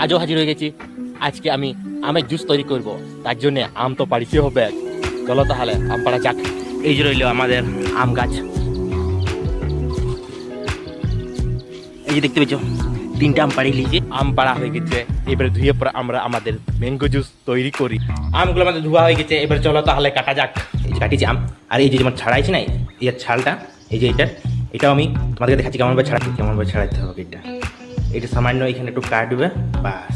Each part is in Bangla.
আজও হাজির হয়ে গেছি। আজকে আমি আমের জুস তৈরি করব, তার জন্য আম তো পাড়িতে হবে। চলো তাহলে আম পাড়া যাক। এই যে রইল আমাদের আম গাছ, এই যে দেখতে পেয়েছো 3টে আম পাড়ি লিয়েছে। আম পাড়া হয়ে গেছে, এবারে ধুয়ে পরে আমরা আমাদের ম্যাঙ্গো জুস তৈরি করি। আমগুলো আমাদের ধোয়া হয়ে গেছে, এবার চলো তাহলে কাটা যাক। এই যে কাটিছি আম, আর এই যে যেমন ছাড়াইছি না, এর ছালটা, এই যে এটাও আমি তোমাদেরকে দেখাচ্ছি কেমনভাবে ছাড়াইতে হবে। এটা সামান্য এখানে একটু কাটবে, বাস।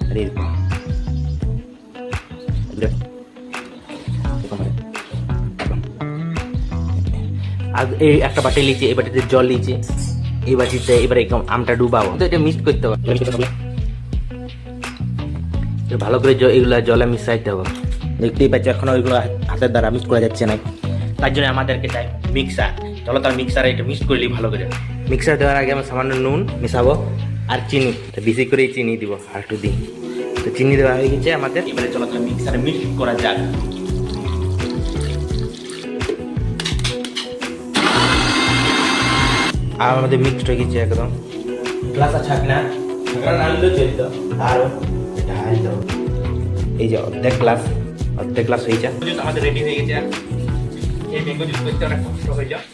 আর এরকম আর এই একটা বাটি লিচে, এই বাটিতে জল লিচে, এই বাটিতে এবারে একদম আমটা ডুবাবো। তো এটা মিক্স করতে হবে, ভালো করে এগুলা জলে মিশাইতে হবে। দেখতেই পাচ্ছি এখন ওইগুলো হাতের দ্বারা মিক্স করা যাচ্ছে না, তার জন্য আমাদেরকে চাই মিক্সার। চলো তার মিক্সারে এটা মিক্স করে নিই ভালো করে। মিক্সার দেওয়ার আগে আমি সামান্য নুন মিশাবো আর চিনি, বেশি করে চিনি দিব, আর একটু দিই। তো চিনি দেওয়া হয়ে গেছে আমাদের, এবারে চলো তার মিক্সারে মিক্স করা যাক। আর আমাদের মিক্সড হয়ে গেছে একদম। গ্লাস ছাক না আনলেও চলতো, আরও ঢাল দাও। এই যে অর্ধেক গ্লাস হয়ে যায়। আমাদের রেডি হয়ে গেছে। এই ম্যাঙ্গো জুস করতে অনেক কষ্ট হয়ে যায়,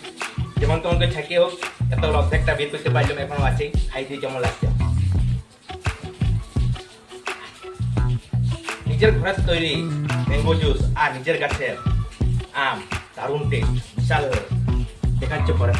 যেমন তোমাকে ছাকে হোক, এত অর্ধেকটা বের করতে পারলাম, এখনো আছে। খাইতে কেমন লাগছে? নিজের ঘরের তৈরি ম্যাঙ্গো জুস আর নিজের গাছের আম, দারুণ টেস্ট, বিশাল। দেখাচ্ছে পরে।